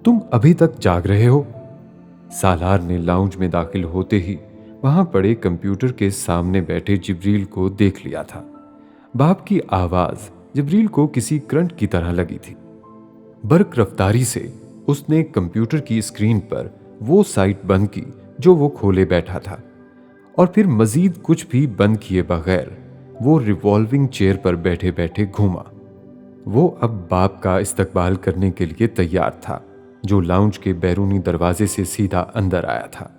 तुम अभी तक जाग रहे हो? सालार ने लाउंज में दाखिल होते ही वहां पड़े कंप्यूटर के सामने बैठे जिब्रील को देख लिया था। बाप की आवाज जिब्रील को किसी करंट की तरह लगी थी। बर्क रफ्तारी से उसने कंप्यूटर की स्क्रीन पर वो साइट बंद की जो वो खोले बैठा था, और फिर मजीद कुछ भी बंद किए बगैर वो रिवॉल्विंग चेयर पर बैठे बैठे घूमा। वो अब बाप का इस्तकबाल करने के लिए तैयार था, जो लाउंज के बैरूनी दरवाजे से सीधा अंदर आया था,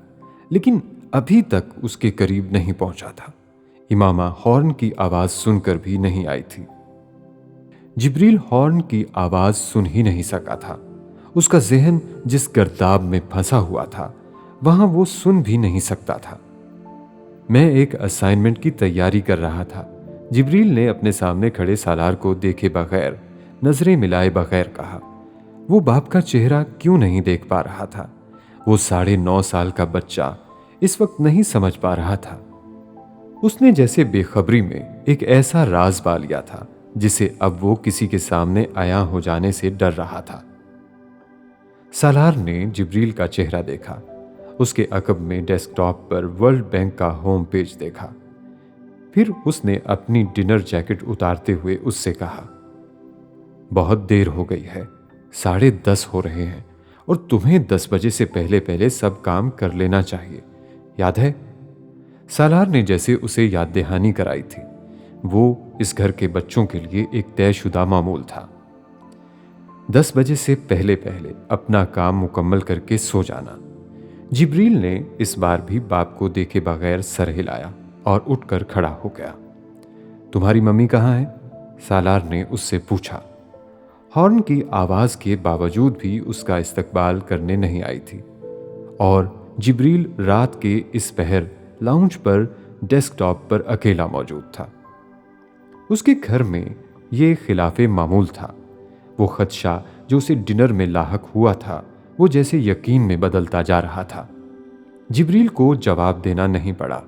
लेकिन अभी तक उसके करीब नहीं पहुंचा था। इमामा हॉर्न की आवाज सुनकर भी नहीं आई थी। जिब्रील हॉर्न की आवाज सुन ही नहीं सका था। उसका जहन जिस गर्दाब में फंसा हुआ था वहां वो सुन भी नहीं सकता था। मैं एक असाइनमेंट की तैयारी कर रहा था, जिब्रील ने अपने सामने खड़े सालार को देखे बगैर, नजरें मिलाए बगैर कहा। वो बाप का चेहरा क्यों नहीं देख पा रहा था? वो 9.5 साल का बच्चा इस वक्त नहीं समझ पा रहा था। उसने जैसे बेखबरी में एक ऐसा राज पा लिया था जिसे अब वो किसी के सामने आया हो जाने से डर रहा था। सालार ने जिब्रील का चेहरा देखा। उसके अकब में डेस्कटॉप पर वर्ल्ड बैंक का होम पेज देखा। फिर उसने अपनी डिनर जैकेट उतारते हुए उससे कहा, बहुत देर हो गई है, 10:30 हो रहे हैं, और तुम्हें 10 बजे से पहले पहले सब काम कर लेना चाहिए, याद है? सालार ने जैसे उसे याद दहानी कराई थी। वो इस घर के बच्चों के लिए एक तयशुदा मामूल था। 10 बजे से पहले पहले अपना काम मुकम्मल करके सो जाना। जिब्रील ने इस बार भी बाप को देखे बगैर सर हिलाया और उठकर खड़ा हो गया। तुम्हारी मम्मी कहाँ है? सालार ने उससे पूछा। हॉर्न की आवाज के बावजूद भी उसका इस्तकबाल करने नहीं आई थी, और जिब्रील रात के इस पहर लाउंज पर डेस्कटॉप पर अकेला मौजूद था। उसके घर में ये खिलाफे मामूल था। वो खदशा जो उसे डिनर में लाहक हुआ था वो जैसे यकीन में बदलता जा रहा था। जिब्रील को जवाब देना नहीं पड़ा।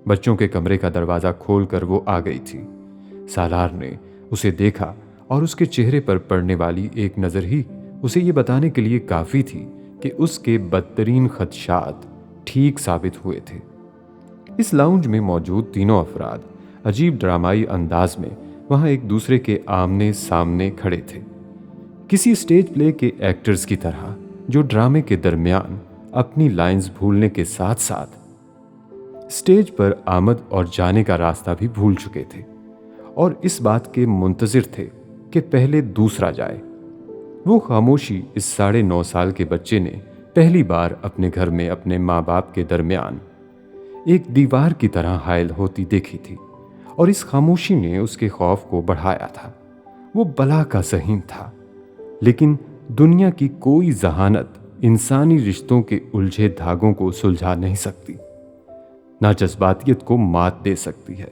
बच्चों के कमरे का दरवाजा खोलकर वो आ गई थी। सालार ने उसे देखा और उसके चेहरे पर पड़ने वाली एक नजर ही उसे ये बताने के लिए काफी थी कि उसके बदतरीन खदशात ठीक साबित हुए थे। इस लाउंज में मौजूद तीनों अफराद अजीब ड्रामाई अंदाज में वहां एक दूसरे के आमने सामने खड़े थे, किसी स्टेज प्ले के एक्टर्स की तरह जो ड्रामे के दरमियान अपनी लाइंस भूलने के साथ साथ स्टेज पर आमद और जाने का रास्ता भी भूल चुके थे, और इस बात के मुंतजिर थे कि पहले दूसरा जाए। वो खामोशी इस 9.5 साल के बच्चे ने पहली बार अपने घर में अपने माँ बाप के दरमियान एक दीवार की तरह हायल होती देखी थी, और इस खामोशी ने उसके खौफ को बढ़ाया था। वो बला का ज़हीन था, लेकिन दुनिया की कोई जहानत इंसानी रिश्तों के उलझे धागों को सुलझा नहीं सकती, ना जज्बातियत को मात दे सकती है,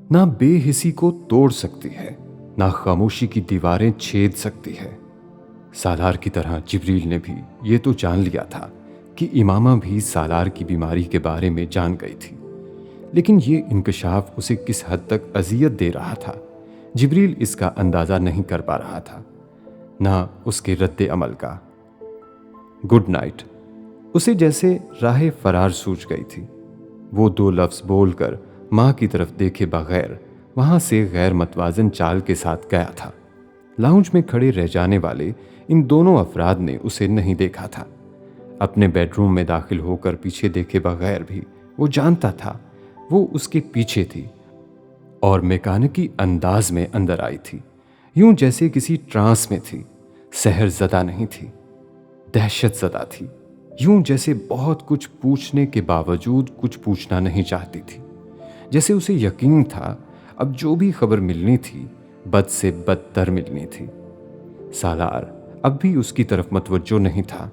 ना बेहिसी को तोड़ सकती है, ना खामोशी की दीवारें छेद सकती है। सालार की तरह जिब्रील ने भी ये तो जान लिया था कि इमामा भी सालार की बीमारी के बारे में जान गई थी, लेकिन ये इंकशाफ उसे किस हद तक अजियत दे रहा था जिब्रील इसका अंदाजा नहीं कर पा रहा था, ना उसके रद्द अमल का। गुड नाइट उसे जैसे राह फरार सूझ गई थी। वो 2 लफ्ज बोलकर माँ की तरफ देखे बगैर वहां से गैर मतवाजन चाल के साथ गया था। लाउंज में खड़े रह जाने वाले इन दोनों अफराद ने उसे नहीं देखा था। अपने बेडरूम में दाखिल होकर पीछे देखे बगैर भी वो जानता था वो उसके पीछे थी, और मैकेनिकी अंदाज में अंदर आई थी, यूं जैसे किसी ट्रांस में थी। सहर ज़दा नहीं थी, दहशत ज़दा थी, यूं जैसे बहुत कुछ पूछने के बावजूद कुछ पूछना नहीं चाहती थी। जैसे उसे यकीन था अब जो भी खबर मिलनी थी बद से बदतर मिलनी थी। सालार अब भी उसकी तरफ मतवज्जो नहीं था।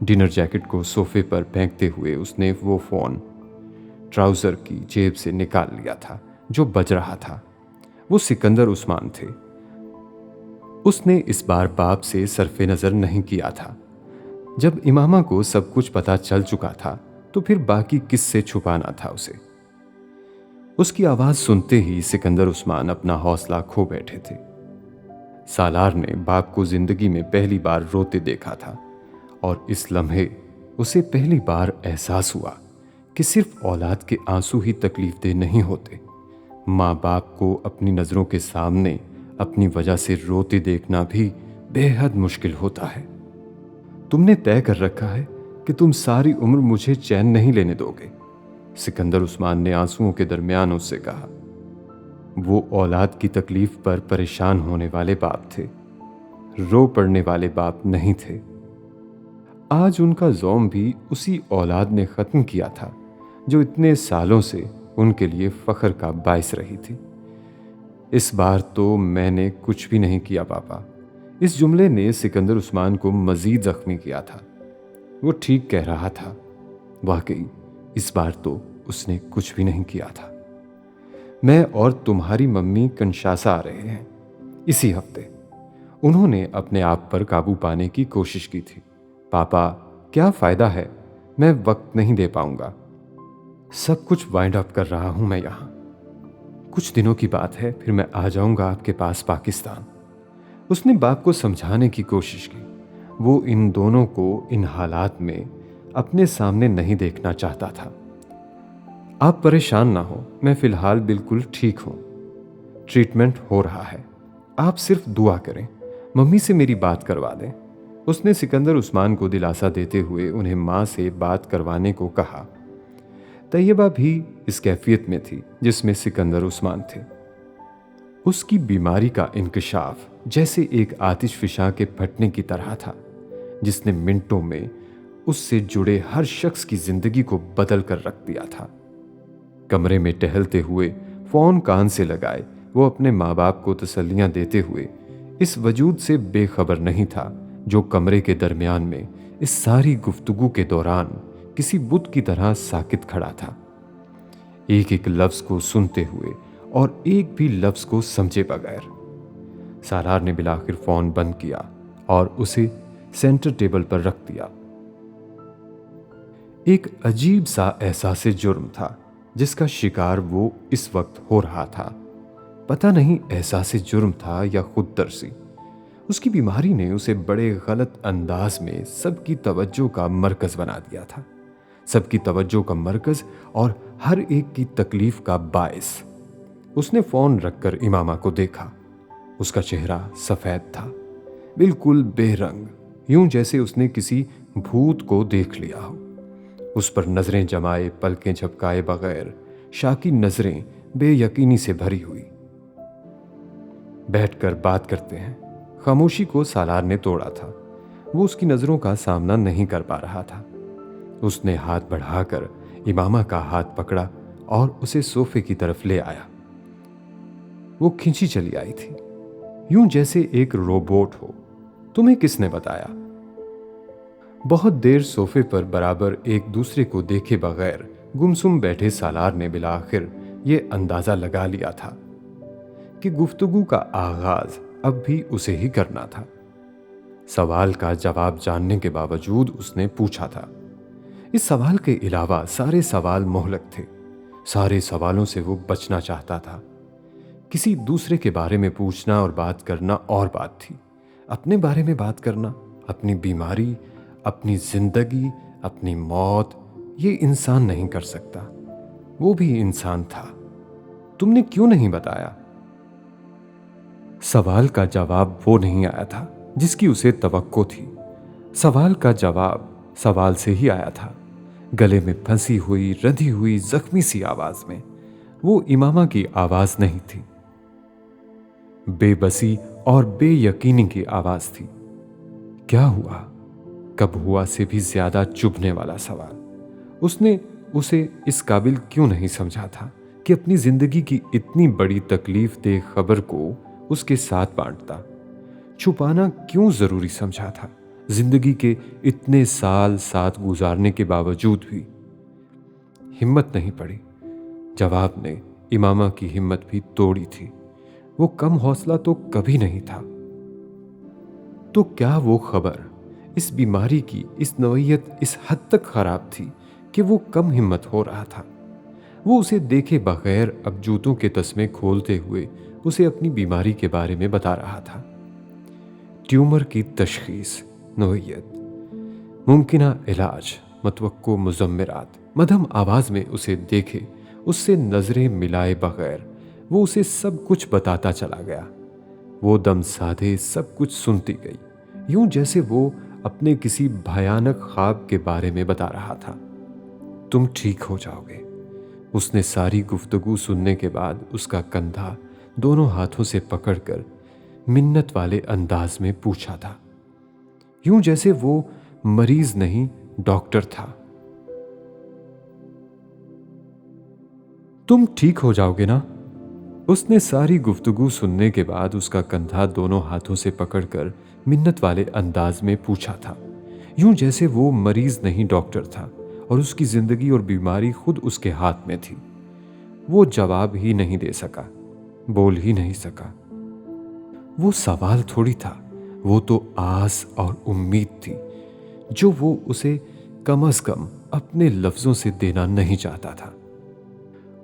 डिनर जैकेट को सोफे पर फेंकते हुए उसने वो फोन ट्राउजर की जेब से निकाल लिया था जो बज रहा था। वो सिकंदर उस्मान थे। उसने इस बार बाप से सरफे नजर नहीं किया था। जब इमामा को सब कुछ पता चल चुका था तो फिर बाकी किससे छुपाना था उसे। उसकी आवाज सुनते ही सिकंदर उस्मान अपना हौसला खो बैठे थे। सालार ने बाप को जिंदगी में पहली बार रोते देखा था और इस लम्हे उसे पहली बार एहसास हुआ कि सिर्फ औलाद के आंसू ही तकलीफदेह नहीं होते। माँ बाप को अपनी नज़रों के सामने अपनी वजह से रोते देखना भी बेहद मुश्किल होता है। तुमने तय कर रखा है कि तुम सारी उम्र मुझे चैन नहीं लेने दोगे, सिकंदर उस्मान ने आंसुओं के दरमियान उससे कहा। वो औलाद की तकलीफ पर परेशान होने वाले बाप थे, रो पड़ने वाले बाप नहीं थे। आज उनका ज़ौम भी उसी औलाद ने ख़त्म किया था जो इतने सालों से उनके लिए फ़ख्र का बायस रही थी। इस बार तो मैंने कुछ भी नहीं किया पापा। इस जुमले ने सिकंदर उस्मान को मज़ीद ज़ख्मी किया था। वो ठीक कह रहा था, वाकई इस बार तो उसने कुछ भी नहीं किया था। मैं और तुम्हारी मम्मी कंशासा आ रहे हैं इसी हफ्ते। उन्होंने अपने आप पर काबू पाने की कोशिश की थी। पापा, क्या फ़ायदा है, मैं वक्त नहीं दे पाऊंगा। सब कुछ वाइंड अप कर रहा हूं मैं यहाँ। कुछ दिनों की बात है, फिर मैं आ जाऊंगा आपके पास पाकिस्तान। उसने बाप को समझाने की कोशिश की। वो इन दोनों को इन हालात में अपने सामने नहीं देखना चाहता था। आप परेशान ना हो, मैं फ़िलहाल बिल्कुल ठीक हूँ। ट्रीटमेंट हो रहा है, आप सिर्फ दुआ करें, मम्मी से मेरी बात करवा दें। उसने सिकंदर उस्मान को दिलासा देते हुए उन्हें माँ से बात करवाने को कहा। तैयबा भी इस कैफियत में थी जिसमें सिकंदर उस्मान थे। उसकी बीमारी का इंकशाफ जैसे एक आतिश फिशा के फटने की तरह था, जिसने मिनटों में उससे जुड़े हर शख्स की जिंदगी को बदल कर रख दिया था। कमरे में टहलते हुए फोन कान से लगाए वो अपने माँ बाप को तसल्लियां देते हुए इस वजूद से बेखबर नहीं था जो कमरे के दरमियान में इस सारी गुफ्तगू के दौरान किसी बुत की तरह साकित खड़ा था, एक एक लफ्ज को सुनते हुए और एक भी लफ्ज को समझे बगैर। सालार ने बिलाखिर फोन बंद किया और उसे सेंटर टेबल पर रख दिया। एक अजीब सा एहसास जुर्म था जिसका शिकार वो इस वक्त हो रहा था। पता नहीं एहसास जुर्म था या खुद तरसी। उसकी बीमारी ने उसे बड़े गलत अंदाज में सबकी तवज्जो का मरकज बना दिया था, सबकी तवज्जो का मरकज और हर एक की तकलीफ का बायस। उसने फोन रखकर इमामा को देखा। उसका चेहरा सफेद था, बिल्कुल बेरंग, यूं जैसे उसने किसी भूत को देख लिया हो। उस पर नजरें जमाए, पलकें झपकाए बगैर शाकी नजरें बेयकीनी से भरी हुई। बैठकर बात करते हैं। खामोशी को सालार ने तोड़ा था। वो उसकी नजरों का सामना नहीं कर पा रहा था। उसने हाथ बढ़ाकर इमामा का हाथ पकड़ा और उसे सोफे की तरफ ले आया। वो खिंची चली आई थी, यूं जैसे एक रोबोट हो। तुम्हें किसने बताया? बहुत देर सोफे पर बराबर एक दूसरे को देखे बगैर गुमसुम बैठे सालार ने बिलाखिर ये अंदाजा लगा लिया था कि गुफ्तगू का आगाज अब भी उसे ही करना था। सवाल का जवाब जानने के बावजूद उसने पूछा था। इस सवाल के अलावा सारे सवाल मोहलक थे। सारे सवालों से वो बचना चाहता था। किसी दूसरे के बारे में पूछना और बात करना और बात थी, अपने बारे में बात करना, अपनी बीमारी, अपनी जिंदगी, अपनी मौत, ये इंसान नहीं कर सकता। वो भी इंसान था। तुमने क्यों नहीं बताया? सवाल का जवाब वो नहीं आया था जिसकी उसे तवक्को थी। सवाल का जवाब सवाल से ही आया था, गले में फंसी हुई, रंधी हुई, जख्मी सी आवाज में। वो इमामा की आवाज नहीं थी, बेबसी और बेयकीनी की आवाज थी। क्या हुआ, कब हुआ से भी ज्यादा चुभने वाला सवाल। उसने उसे इस काबिल क्यों नहीं समझा था कि अपनी जिंदगी की इतनी बड़ी तकलीफ दे खबर को उसके साथ बांटता। छुपाना क्यों जरूरी समझा था, जिंदगी के इतने साल साथ गुजारने के बावजूद भी। हिम्मत नहीं पड़ी। जवाब ने इमामा की हिम्मत भी तोड़ी थी। वो कम हौसला तो कभी नहीं था। तो क्या वो खबर इस बीमारी की, इस नवैयत इस हद तक खराब थी कि वो कम हिम्मत हो रहा था? वो उसे देखे बगैर अब जूतों के तस्मे खोलते हुए उसे अपनी बीमारी के बारे में बता रहा था। ट्यूमर की तशखीस, नोयत, मुमकिना इलाज, मतवक्को मुज़म्मिरात। मध्यम आवाज में उसे देखे, उससे नजरें मिलाए बगैर वो उसे सब कुछ बताता चला गया। वो दम साधे सब कुछ सुनती गई, यूं जैसे वो अपने किसी भयानक ख्वाब के बारे में बता रहा था। तुम ठीक हो जाओगे। उसने सारी गुफ्तगू सुनने के बाद उसका कंधा दोनों हाथों से पकड़कर मिन्नत वाले अंदाज में पूछा था, यूं जैसे वो मरीज नहीं डॉक्टर था। तुम ठीक हो जाओगे ना? उसने सारी गुफ्तगू सुनने के बाद उसका कंधा दोनों हाथों से पकड़कर मिन्नत वाले अंदाज में पूछा था, यूं जैसे वो मरीज नहीं डॉक्टर था और उसकी जिंदगी और बीमारी खुद उसके हाथ में थी। वो जवाब ही नहीं दे सका, बोल ही नहीं सका। वो सवाल थोड़ी था, वो तो आस और उम्मीद थी जो वो उसे कम से कम अपने लफ्जों से देना नहीं चाहता था।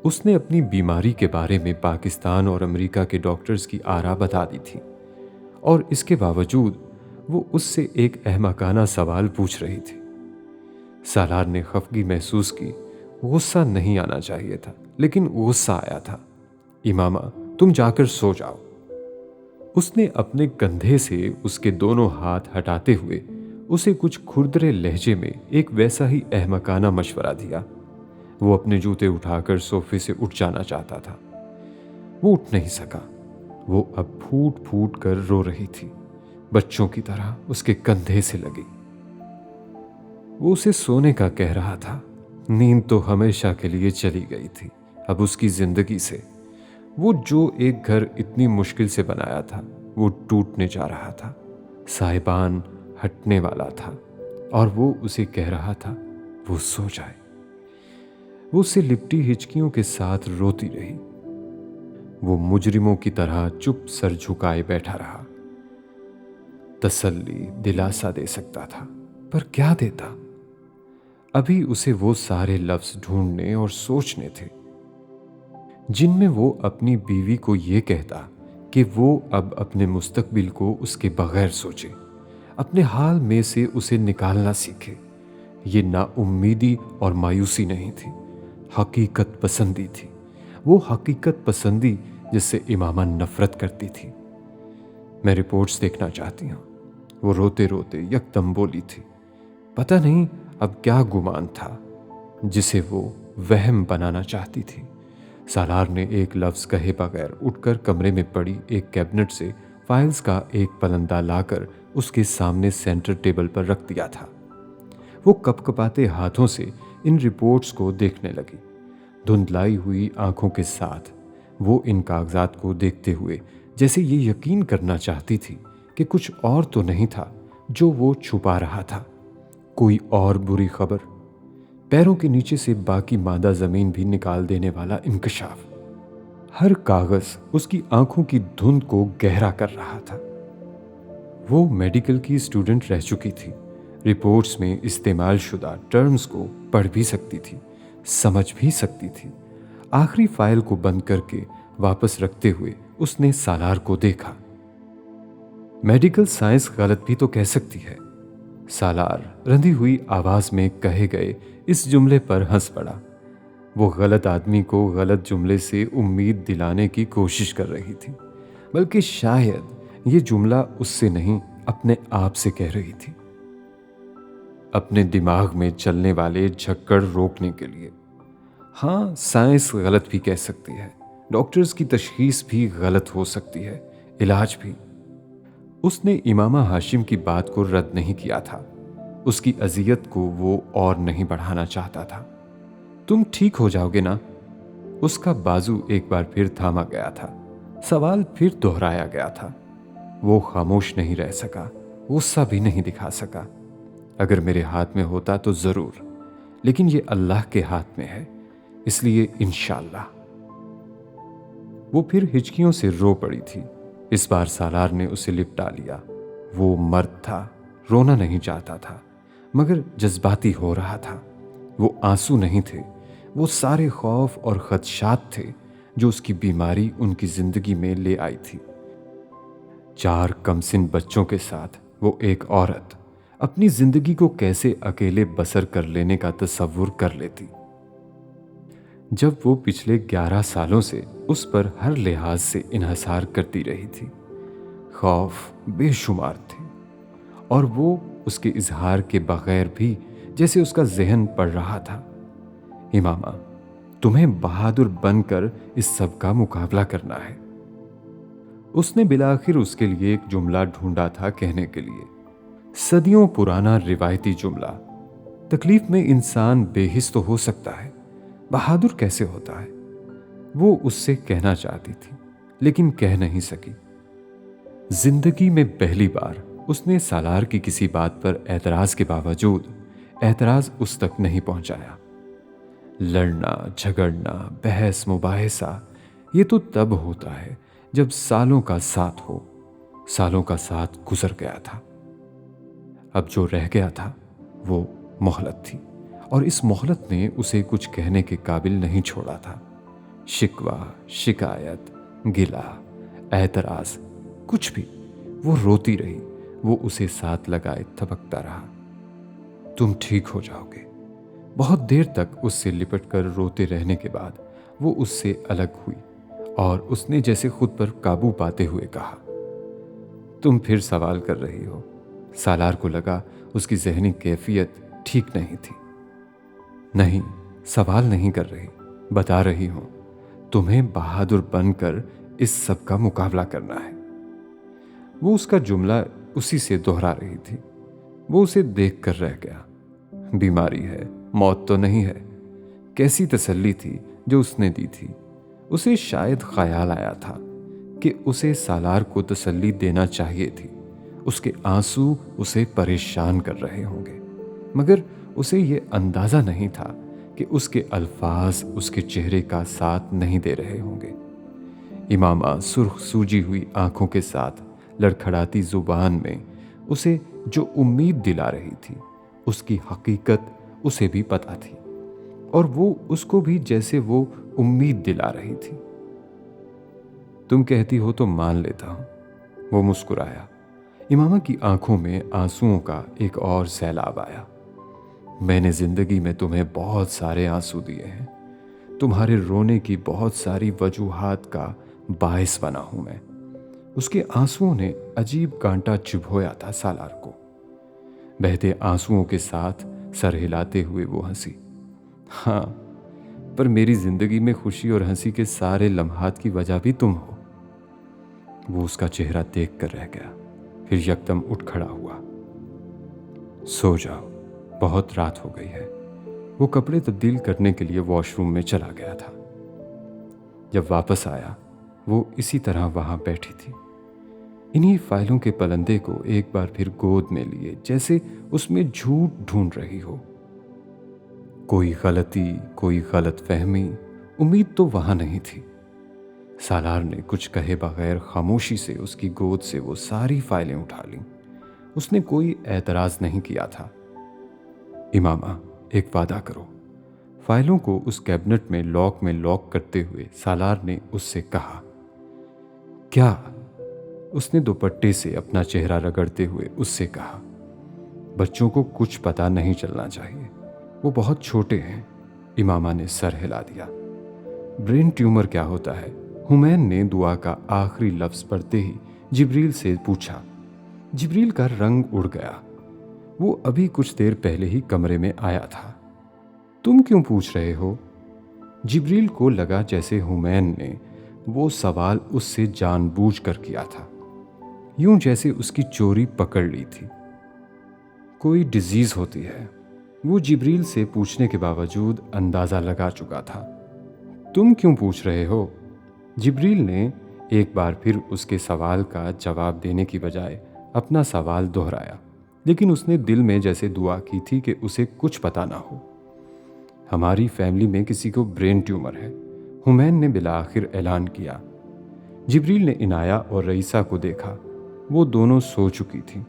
उसने अपनी बीमारी के बारे में पाकिस्तान और अमेरिका के डॉक्टर्स की आरा बता दी थी और इसके बावजूद वो उससे एक अहमकाना सवाल पूछ रही थी। सालार ने खफगी महसूस की। गुस्सा नहीं आना चाहिए था, लेकिन गुस्सा आया था। इमामा, तुम जाकर सो जाओ। उसने अपने कंधे से उसके दोनों हाथ हटाते हुए उसे कुछ खुरदरे लहजे में एक वैसा ही अहमकाना मशवरा दिया। वो अपने जूते उठाकर सोफे से उठ जाना चाहता था। वो उठ नहीं सका। वो अब फूट फूट कर रो रही थी, बच्चों की तरह उसके कंधे से लगी। वो उसे सोने का कह रहा था। नींद तो हमेशा के लिए चली गई थी अब उसकी जिंदगी से। वो जो एक घर इतनी मुश्किल से बनाया था वो टूटने जा रहा था। साहिबान हटने वाला था और वो उसे कह रहा था वो सो जाए। वो उससे लिपटी हिचकियों के साथ रोती रही। वो मुजरिमों की तरह चुप सर झुकाए बैठा रहा। तसल्ली, दिलासा दे सकता था, पर क्या देता? अभी उसे वो सारे लफ्ज ढूंढने और सोचने थे जिनमें वो अपनी बीवी को ये कहता कि वो अब अपने मुस्तकबिल को उसके बगैर सोचे, अपने हाल में से उसे निकालना सीखे। ये नाउम्मीदी और मायूसी नहीं थी, हकीकत पसंदी थी। वो हकीकत पसंदी जिससे इमामा नफरत करती थी। मैं रिपोर्ट्स देखना चाहती हूँ, वो रोते रोते यकदम बोली थी। पता नहीं अब क्या गुमान था जिसे वो वहम बनाना चाहती थी। सालार ने एक लफ्ज कहे बगैर उठकर कमरे में पड़ी एक कैबिनेट से फाइल्स का एक पलंदा लाकर उसके सामने सेंटर टेबल पर रख दिया था। वो कपकपाते हाथों से इन रिपोर्ट्स को देखने लगी। धुंधलाई हुई आंखों के साथ वो इन कागजात को देखते हुए जैसे ये यकीन करना चाहती थी कि कुछ और तो नहीं था जो वो छुपा रहा था। कोई और बुरी खबर, पैरों के नीचे से बाकी मादा जमीन भी निकाल देने वाला इंकशाफ। हर कागज उसकी आंखों की धुंध को गहरा कर रहा था। वो मेडिकल की स्टूडेंट रह चुकी थी। रिपोर्ट्स में इस्तेमाल शुदा टर्म्स को पढ़ भी सकती थी, समझ भी सकती थी। आखिरी फाइल को बंद करके वापस रखते हुए उसने सालार को देखा। मेडिकल साइंस गलत भी तो कह सकती है। सालार रंधी हुई आवाज में कहे गए इस जुमले पर हंस पड़ा। वो गलत आदमी को गलत जुमले से उम्मीद दिलाने की कोशिश कर रही थी, बल्कि शायद ये जुमला उससे नहीं अपने आप से कह रही थी, अपने दिमाग में चलने वाले झक्कड़ रोकने के लिए। हाँ, साइंस गलत भी कह सकती है, डॉक्टर्स की तशखीस भी गलत हो सकती है, इलाज भी। उसने इमामा हाशिम की बात को रद्द नहीं किया था। उसकी अजियत को वो और नहीं बढ़ाना चाहता था। तुम ठीक हो जाओगे ना? उसका बाजू एक बार फिर थामा गया था। सवाल फिर दोहराया गया था। वो खामोश नहीं रह सका, गुस्सा भी नहीं दिखा सका। अगर मेरे हाथ में होता तो जरूर, लेकिन ये अल्लाह के हाथ में है, इसलिए इंशाअल्लाह। वो फिर हिचकियों से रो पड़ी थी। इस बार सालार ने उसे लिपटा लिया। वो मर्द था, रोना नहीं चाहता था, मगर जज्बाती हो रहा था। वो आंसू नहीं थे, वो सारे खौफ और खदशात थे जो उसकी बीमारी उनकी जिंदगी में ले आई थी। 4 कमसिन बच्चों के साथ वो एक औरत अपनी जिंदगी को कैसे अकेले बसर कर लेने का तसव्वुर कर लेती, जब वो पिछले 11 सालों से उस पर हर लिहाज से इन्हसार करती रही थी। खौफ बेशुमार थे और वो उसके इजहार के बगैर भी जैसे उसका जहन पढ़ रहा था। इमामा, तुम्हें बहादुर बनकर इस सब का मुकाबला करना है। उसने बिलाखिर उसके लिए एक जुमला ढूंढा था कहने के लिए, सदियों पुराना रिवायती जुमला, तकलीफ में इंसान बेहिस तो हो सकता है, बहादुर कैसे होता है। वो उससे कहना चाहती थी लेकिन कह नहीं सकी। जिंदगी में पहली बार उसने सालार की किसी बात पर एतराज के बावजूद एतराज उस तक नहीं पहुंचाया। लड़ना झगड़ना बहस मुबाहिसा ये तो तब होता है जब सालों का साथ हो। सालों का साथ गुजर गया था, अब जो रह गया था वो मोहलत थी और इस मोहलत ने उसे कुछ कहने के काबिल नहीं छोड़ा था। शिकवा शिकायत गिला एतराज कुछ भी, वो रोती रही, वो उसे साथ लगाए थपकता रहा। तुम ठीक हो जाओगे। बहुत देर तक उससे लिपट कर रोते रहने के बाद वो उससे अलग हुई और उसने जैसे खुद पर काबू पाते हुए कहा, तुम फिर सवाल कर रही हो। सालार को लगा उसकी जहनी कैफियत ठीक नहीं थी। नहीं, सवाल नहीं कर रही, बता रही हूं, तुम्हें बहादुर बनकर इस सब का मुकाबला करना है। वो उसका जुमला उसी से दोहरा रही थी। वो उसे देख कर रह गया। बीमारी है, मौत तो नहीं है। कैसी तसल्ली थी जो उसने दी थी। उसे शायद ख्याल आया था कि उसे सालार को तसल्ली देना चाहिए थी। उसके आंसू उसे परेशान कर रहे होंगे, मगर उसे ये अंदाजा नहीं था कि उसके अल्फाज उसके चेहरे का साथ नहीं दे रहे होंगे। इमामा सुर्ख सूजी हुई आंखों के साथ लड़खड़ाती जुबान में उसे जो उम्मीद दिला रही थी उसकी हकीकत उसे भी पता थी और वो उसको भी जैसे वो उम्मीद दिला रही थी। तुम कहती हो तो मान लेता हूं। वो मुस्कुराया। इमामा की आंखों में आंसुओं का एक और सैलाब आया। मैंने जिंदगी में तुम्हें बहुत सारे आंसू दिए हैं। तुम्हारे रोने की बहुत सारी वजूहात का बायस बना हूं मैं। उसके आंसुओं ने अजीब कांटा चुभोया था सालार को। बहते आंसुओं के साथ सर हिलाते हुए वो हंसी। हाँ, पर मेरी जिंदगी में खुशी और हंसी के सारे लम्हात की वजह भी तुम हो। वो उसका चेहरा देख कर रह गया, फिर यकदम उठ खड़ा हुआ। सो जाओ, बहुत रात हो गई है। वो कपड़े तब्दील करने के लिए वॉशरूम में चला गया था। जब वापस आया वो इसी तरह वहां बैठी थी, इन्हीं फाइलों के पलंदे को एक बार फिर गोद में लिए, जैसे उसमें झूठ ढूंढ रही हो। कोई गलती, कोई गलत फहमी, उम्मीद तो वहां नहीं थी। सालार ने कुछ कहे बगैर खामोशी से उसकी गोद से वो सारी फाइलें उठा लीं। उसने कोई एतराज नहीं किया था। इमामा, एक वादा करो। फाइलों को उस कैबिनेट में लॉक करते हुए सालार ने उससे कहा। क्या? उसने दुपट्टे से अपना चेहरा रगड़ते हुए उससे कहा। बच्चों को कुछ पता नहीं चलना चाहिए, वो बहुत छोटे हैं। इमामा ने सर हिला दिया। ब्रेन ट्यूमर क्या होता है? हुमैन ने दुआ का आखिरी लफ्ज पढ़ते ही जिब्रील से पूछा। जिब्रील का रंग उड़ गया। वो अभी कुछ देर पहले ही कमरे में आया था। तुम क्यों पूछ रहे हो? जिब्रील को लगा जैसे हुमैन ने वो सवाल उससे जानबूझकर किया था, यूं जैसे उसकी चोरी पकड़ ली थी। कोई डिजीज होती है, वो जिब्रील से पूछने के बावजूद अंदाजा लगा चुका था। तुम क्यों पूछ रहे हो? जिब्रील ने एक बार फिर उसके सवाल का जवाब देने की बजाय अपना सवाल दोहराया, लेकिन उसने दिल में जैसे दुआ की थी कि उसे कुछ पता ना हो। हमारी फैमिली में किसी को ब्रेन ट्यूमर है, हुमैन ने बिलाखिर ऐलान किया। जिब्रील ने इनाया और रईसा को देखा। वो दोनों सो चुकी थी।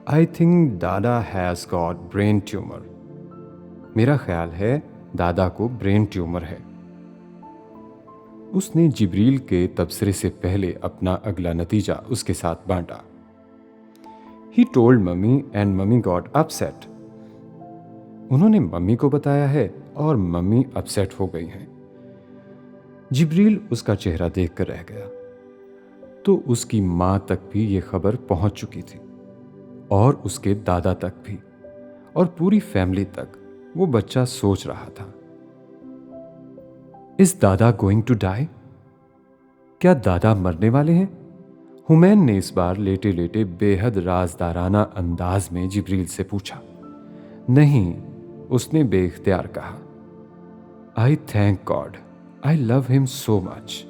आई थिंक दादा हैज़ गॉट ब्रेन ट्यूमर। मेरा ख्याल है दादा को ब्रेन ट्यूमर है। उसने जिब्रील के तबसरे से पहले अपना अगला नतीजा उसके साथ बांटा। He told mummy and mummy got upset. उन्होंने मम्मी को बताया है और मम्मी अपसेट हो गई हैं। जिब्रील उसका चेहरा देखकर रह गया। तो उसकी मां तक भी ये खबर पहुंच चुकी थी और उसके दादा तक भी, और पूरी फैमिली तक। वो बच्चा सोच रहा था, इज दादा गोइंग टू डाई? क्या दादा मरने वाले हैं? हुमैन ने इस बार लेटे लेटे बेहद राजदाराना अंदाज में जिब्रील से पूछा। नहीं, उसने बेइख्तियार कहा। आई thank God, I love him so much.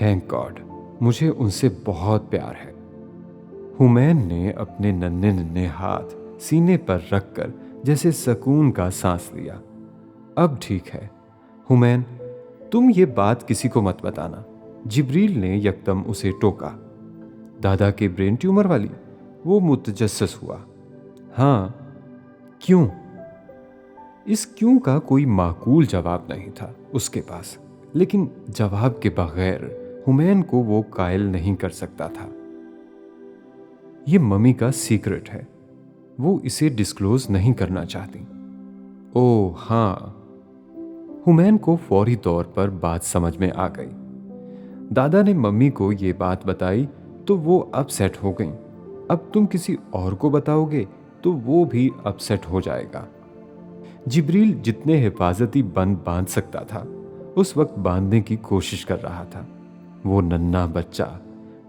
Thank God, मुझे उनसे बहुत प्यार है। हुमैन ने अपने नन्हे नन्हे हाथ सीने पर रखकर जैसे सुकून का सांस लिया। अब ठीक है हुमैन, तुम ये बात किसी को मत बताना। जिब्रील ने यकदम उसे टोका। दादा के ब्रेन ट्यूमर वाली? वो मुतजस्सस हुआ। हाँ, क्यों? इस क्यों का कोई माकूल जवाब नहीं था उसके पास, लेकिन जवाब के बगैर हुमैन को वो कायल नहीं कर सकता था। ये मम्मी का सीक्रेट है, वो इसे डिस्क्लोज नहीं करना चाहती। ओह हाँ। हुमैन को फौरी तौर पर बात समझ में आ गई। दादा ने मम्मी को ये बात बताई तो वो अपसेट हो गई। अब तुम किसी और को बताओगे तो वो भी अपसेट हो जाएगा। जिब्रील जितने हिफाजती बंद बांध सकता था उस वक्त बांधने की कोशिश कर रहा था। वो नन्हा बच्चा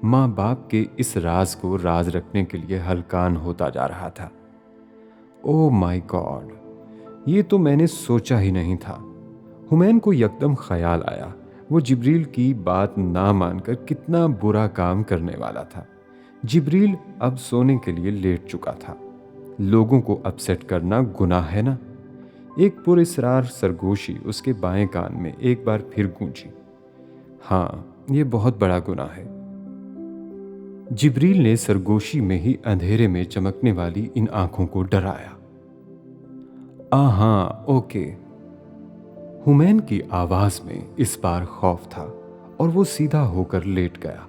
माँ बाप के इस राज को राज रखने के लिए हलकान होता जा रहा था। ओह माय गॉड, ये तो मैंने सोचा ही नहीं था। हुमैन को यकदम ख्याल आया वो जिब्रील की बात ना मानकर कितना बुरा काम करने वाला था। जिब्रील अब सोने के लिए लेट चुका था। लोगों को अपसेट करना गुनाह है ना? एक पुरस्रार सरगोशी उसके बाएं कान में एक बार फिर गूंजी। हाँ, ये बहुत बड़ा गुनाह है। जिब्रील ने सरगोशी में ही अंधेरे में चमकने वाली इन आंखों को डराया। हाँ, ओके। हुमैन की आवाज में इस बार खौफ था और वो सीधा होकर लेट गया।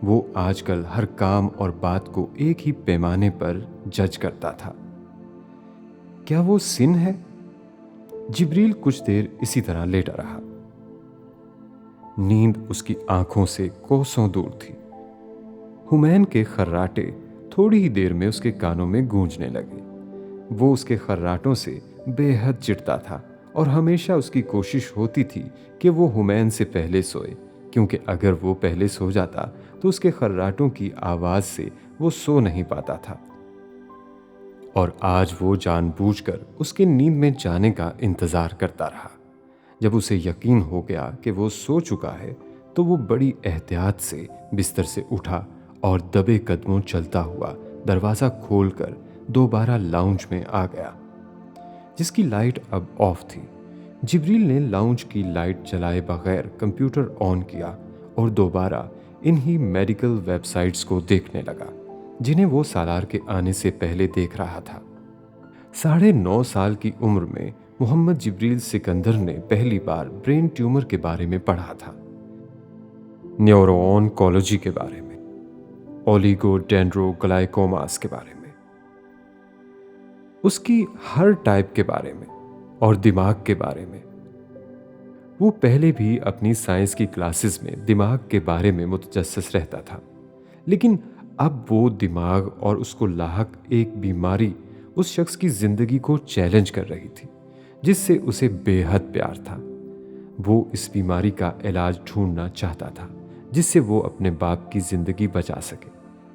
वो आजकल हर काम और बात को एक ही पैमाने पर जज करता था। क्या वो सिन है? जिब्रील कुछ देर इसी तरह लेटा रहा। नींद उसकी आंखों से कोसों दूर थी। हुमैन के खर्राटे थोड़ी ही देर में उसके कानों में गूंजने लगे। वो उसके खर्राटों से बेहद चिढ़ता था और हमेशा उसकी कोशिश होती थी कि वो हुमैन से पहले सोए, क्योंकि अगर वो पहले सो जाता तो उसके खर्राटों की आवाज से वो सो नहीं पाता था। और आज वो जानबूझकर उसके नींद में जाने का इंतजार करता रहा। जब उसे यकीन हो गया कि वो सो चुका है तो वो बड़ी एहतियात से बिस्तर से उठा और दबे कदमों चलता हुआ दरवाज़ा खोलकर दोबारा लाउंज में आ गया, जिसकी लाइट अब ऑफ थी। जिब्रील ने लाउंज की लाइट जलाए बगैर कंप्यूटर ऑन किया और दोबारा इन्हीं मेडिकल वेबसाइट्स को देखने लगा जिन्हें वो सालार के आने से पहले देख रहा था। 9.5 साल की उम्र में मोहम्मद जिब्रील सिकंदर ने पहली बार ब्रेन ट्यूमर के बारे में पढ़ा था, न्यूरोऑन्कोलॉजी के बारे में, ओलिगोडेंड्रोग्लाइकोमास के बारे में, उसकी हर टाइप के बारे में और दिमाग के बारे में। वो पहले भी अपनी साइंस की क्लासेस में दिमाग के बारे में मुतजस्सिस रहता था, लेकिन अब वो दिमाग और उसको लाहक एक बीमारी उस शख्स की जिंदगी को चैलेंज कर रही थी जिससे उसे बेहद प्यार था। वो इस बीमारी का इलाज ढूंढना चाहता था जिससे वो अपने बाप की जिंदगी बचा सके।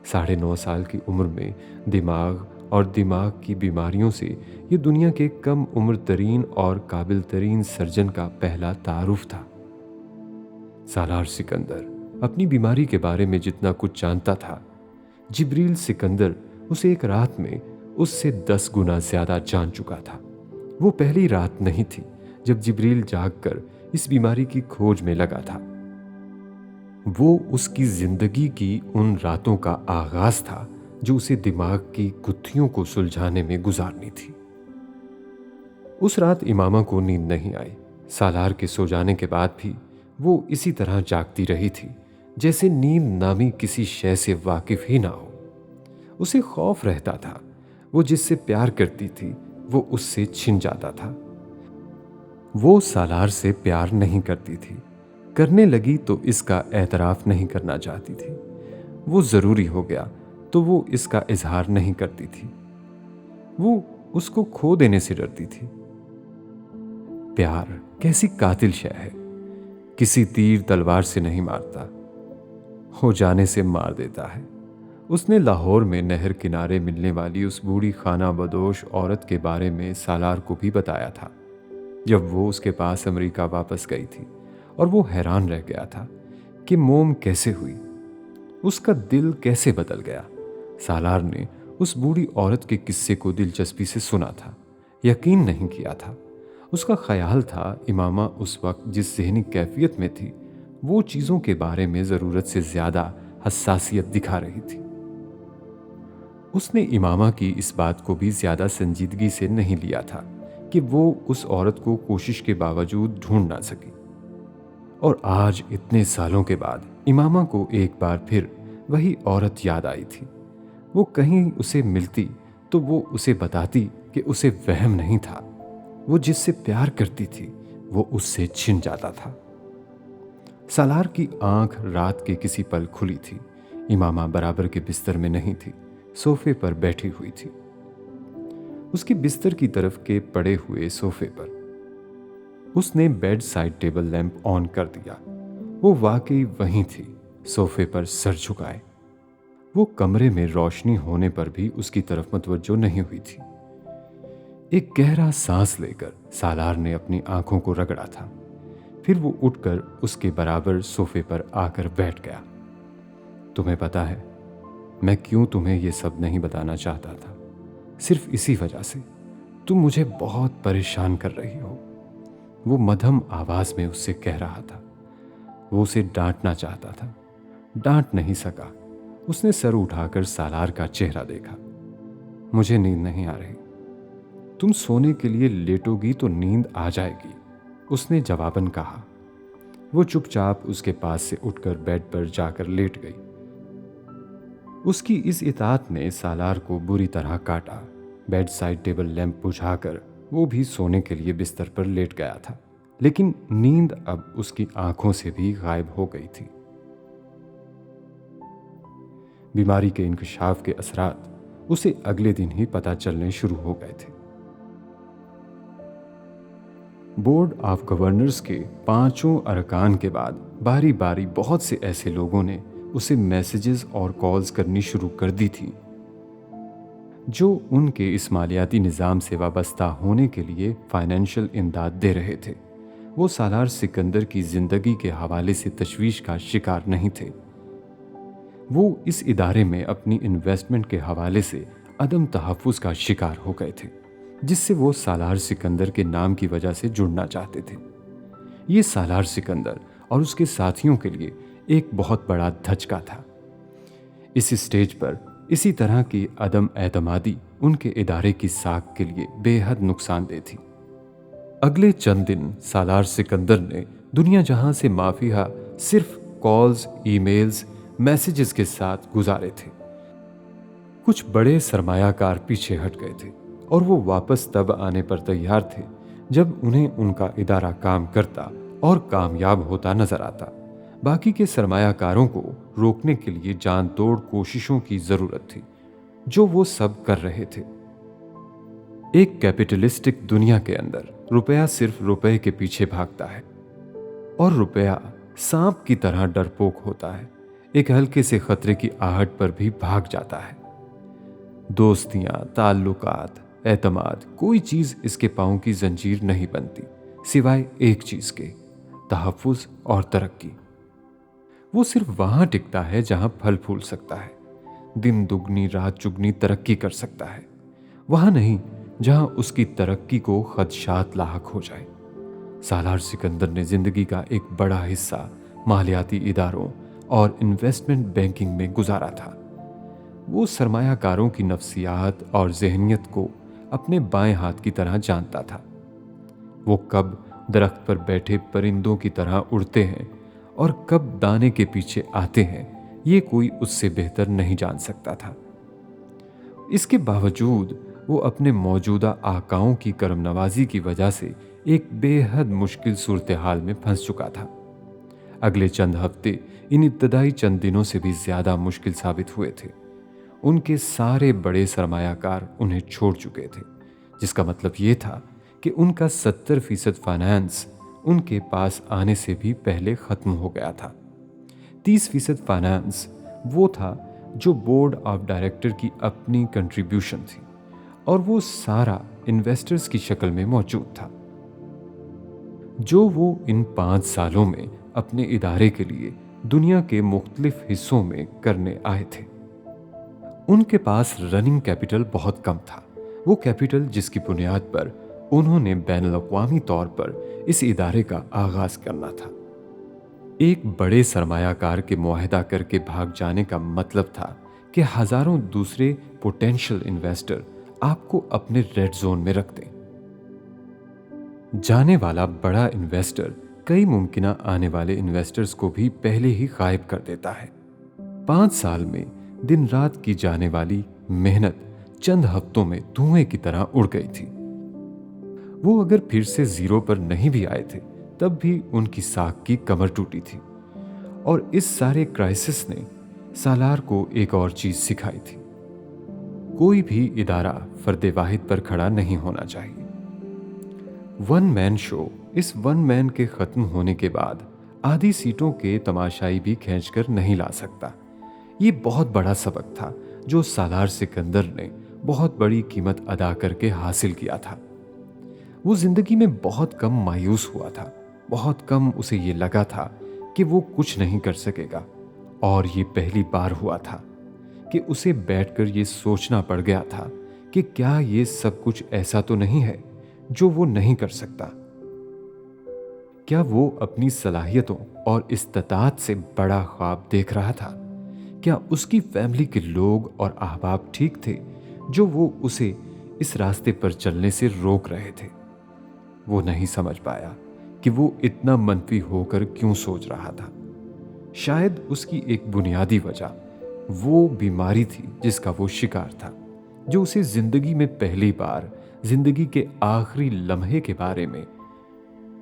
9.5 साल की उम्र में दिमाग और दिमाग की बीमारियों से ये दुनिया के कम उम्र तरीन और काबिल तरीन सर्जन का पहला तारुफ था। सालार सिकंदर अपनी बीमारी के बारे में जितना कुछ जानता था, जिब्रील सिकंदर उसे एक रात में उससे 10 गुना ज्यादा जान चुका था। वो पहली रात नहीं थी जब जिब्रील जागकर इस बीमारी की खोज में लगा था। वो उसकी जिंदगी की उन रातों का आगाज था जो उसे दिमाग की गुत्थियों को सुलझाने में गुजारनी थी। उस रात इमामा को नींद नहीं आई। सालार के सो जाने के बाद भी वो इसी तरह जागती रही थी जैसे नींद नामी किसी शय से वाकिफ ही ना हो। उसे खौफ रहता था, वो जिससे प्यार करती थी वो उससे छिन जाता था। वो सालार से प्यार नहीं करती थी, करने लगी तो इसका एतराफ़ नहीं करना चाहती थी। वो ज़रूरी हो गया तो वो इसका इजहार नहीं करती थी। वो उसको खो देने से डरती थी। प्यार कैसी कातिल शय है, किसी तीर तलवार से नहीं मारता, हो जाने से मार देता है। उसने लाहौर में नहर किनारे मिलने वाली उस बूढ़ी खाना बदोश औरत के बारे में सालार को भी बताया था जब वो उसके पास अमेरिका वापस गई थी, और वो हैरान रह गया था कि मोम कैसे हुई, उसका दिल कैसे बदल गया। सालार ने उस बूढ़ी औरत के किस्से को दिलचस्पी से सुना था, यकीन नहीं किया था। उसका ख्याल था इमामा उस वक्त जिस ज़हनी कैफियत में थी वो चीज़ों के बारे में ज़रूरत से ज़्यादा हसासियत दिखा रही थी। उसने इमामा की इस बात को भी ज़्यादा संजीदगी से नहीं लिया था कि वो उस औरत को कोशिश के बावजूद ढूंढ ना सकी। और आज इतने सालों के बाद इमामा को एक बार फिर वही औरत याद आई थी। वो कहीं उसे मिलती तो वो उसे बताती कि उसे वहम नहीं था, वो जिससे प्यार करती थी वो उससे छिन जाता था। सालार की आंख रात के किसी पल खुली थी। इमामा बराबर के बिस्तर में नहीं थी, सोफे पर बैठी हुई थी। उसके बिस्तर की तरफ के पड़े हुए सोफे पर उसने bed side table lamp on कर दिया। वो वाकई वहीं थी, सोफे पर सर झुकाए। वो कमरे में रोशनी होने पर भी उसकी तरफ मुतवज्जो नहीं हुई थी। एक गहरा सांस लेकर सालार ने अपनी आंखों को रगड़ा था। फिर वो उठकर उसके बराबर सोफे पर आकर बैठ गया। तुम्हें पता है मैं क्यों तुम्हें ये सब नहीं बताना चाहता था? सिर्फ इसी वजह से, तुम मुझे बहुत परेशान कर रही हो। वो मध्यम आवाज में उससे कह रहा था। वो उसे डांटना चाहता था, डांट नहीं सका। उसने सर उठाकर सालार का चेहरा देखा। मुझे नींद नहीं आ रही, तुम सोने के लिए लेटोगी तो नींद आ जाएगी, उसने जवाबन कहा। वो चुपचाप उसके पास से उठकर बेड पर जाकर लेट गई। उसकी इस इताअत ने सालार को बुरी तरह काटा। बेड साइड टेबल लैंप बुझाकर वो भी सोने के लिए बिस्तर पर लेट गया था, लेकिन नींद अब उसकी आंखों से भी गायब हो गई थी। बीमारी के इंकशाफ के असरात उसे अगले दिन ही पता चलने शुरू हो गए थे। बोर्ड ऑफ गवर्नर्स के 5 अरकान के बाद बारी बारी बहुत से ऐसे लोगों ने उसे मैसेजेस और कॉल्स करनी शुरू कर दी थी जो उनके इस मालियाती निज़ाम से वाबस्ता होने के लिए फाइनेंशियल इमदाद दे रहे थे। वो सालार सिकंदर की ज़िंदगी के हवाले से तशवीश का शिकार नहीं थे। वो इस इदारे में अपनी इन्वेस्टमेंट के हवाले से अदम तहफ़्फ़ुज़ का शिकार हो गए थे, जिससे वो सालार सिकंदर के नाम की वजह से जुड़ना चाहते थे। ये सालार सिकंदर और उसके साथियों के लिए एक बहुत बड़ा धचका था। इस स्टेज पर इसी तरह की अदम एतमादी उनके इदारे की साख के लिए बेहद नुकसानदेह थी। अगले चंद दिन सालार सिकंदर ने दुनिया जहां से माफिया सिर्फ कॉल्स, ईमेल्स, मैसेजेस के साथ गुजारे थे। कुछ बड़े सरमायाकार पीछे हट गए थे और वो वापस तब आने पर तैयार थे जब उन्हें उनका इदारा काम करता और कामयाब होता नजर आता। बाकी के सरमायाकारों को रोकने के लिए जान तोड़ कोशिशों की जरूरत थी, जो वो सब कर रहे थे। एक कैपिटलिस्टिक दुनिया के अंदर रुपया सिर्फ रुपए के पीछे भागता है और रुपया सांप की तरह डरपोक होता है। एक हल्के से खतरे की आहट पर भी भाग जाता है। दोस्तियां, ताल्लुकात, एतमाद, कोई चीज इसके पांव की जंजीर नहीं बनती सिवाय एक चीज के, तहफ्फुज और तरक्की। वो सिर्फ वहां टिकता है जहां फल फूल सकता है, दिन दुगनी रात चुगनी तरक्की कर सकता है, वहां नहीं जहां उसकी तरक्की को खदशात लाहक हो जाए। सालार सिकंदर ने जिंदगी का एक बड़ा हिस्सा मालियाती इदारों और इन्वेस्टमेंट बैंकिंग में गुजारा था। वो सरमायाकारों की नफ्सियात और जहनियत को अपने बाएं हाथ की तरह जानता था। वो कब दरख्त पर बैठे परिंदों की तरह उड़ते हैं और कब दाने के पीछे आते हैं ये कोई उससे बेहतर नहीं जान सकता था। इसके बावजूद वो अपने मौजूदा आकाओं की करमनवाजी की वजह से एक बेहद मुश्किल सूरत हाल में फंस चुका था। अगले चंद हफ्ते इन इब्तदाई चंद दिनों से भी ज्यादा मुश्किल साबित हुए थे। उनके सारे बड़े सरमायाकार उन्हें छोड़ चुके थे, जिसका मतलब ये था कि उनका 70% फाइनेंस उनके पास आने से भी पहले खत्म हो गया था। 30% फाइनेंस वो था जो बोर्ड ऑफ डायरेक्टर की अपनी कंट्रीब्यूशन थी, और वो सारा इन्वेस्टर्स की शक्ल में मौजूद था, जो वो इन 5 सालों में अपने इदारे के लिए दुनिया के मुख्तलिफ हिस्सों में करने आए थे। उनके पास रनिंग कैपिटल बहुत कम था, वो कैपिटल जिसकी बुनियाद पर उन्होंने बैनुल-अक़वामी तौर पर इस इदारे का आगाज करना था। एक बड़े सरमायाकार के मुआहदा करके भाग जाने का मतलब था कि हजारों दूसरे पोटेंशियल इन्वेस्टर आपको अपने रेड जोन में रख दें। जाने वाला बड़ा इन्वेस्टर कई मुमकिना आने वाले इन्वेस्टर्स को भी पहले ही गायब कर देता है। 5 साल में दिन रात की जाने वाली मेहनत चंद हफ्तों में धुएं की तरह उड़ गई थी। वो अगर फिर से जीरो पर नहीं भी आए थे तब भी उनकी साख की कमर टूटी थी। और इस सारे क्राइसिस ने सालार को एक और चीज सिखाई थी, कोई भी इदारा फर्दे वाहिद पर खड़ा नहीं होना चाहिए। वन मैन शो इस वन मैन के खत्म होने के बाद आधी सीटों के तमाशाई भी खींचकर नहीं ला सकता। ये बहुत बड़ा सबक था जो सालार सिकंदर ने बहुत बड़ी कीमत अदा करके हासिल किया था। वो जिंदगी में बहुत कम मायूस हुआ था, बहुत कम उसे ये लगा था कि वो कुछ नहीं कर सकेगा, और ये पहली बार हुआ था कि उसे बैठकर ये सोचना पड़ गया था कि क्या ये सब कुछ ऐसा तो नहीं है जो वो नहीं कर सकता। क्या वो अपनी सलाहियतों और इस्तात से बड़ा ख्वाब देख रहा था? क्या उसकी फैमिली के लोग और अहबाब ठीक थे जो वो उसे इस रास्ते पर चलने से रोक रहे थे? वो नहीं समझ पाया कि वो इतना मनफी होकर क्यों सोच रहा था। शायद उसकी एक बुनियादी वजह वो बीमारी थी जिसका वो शिकार था, जो उसे जिंदगी में पहली बार जिंदगी के आखिरी लम्हे के बारे में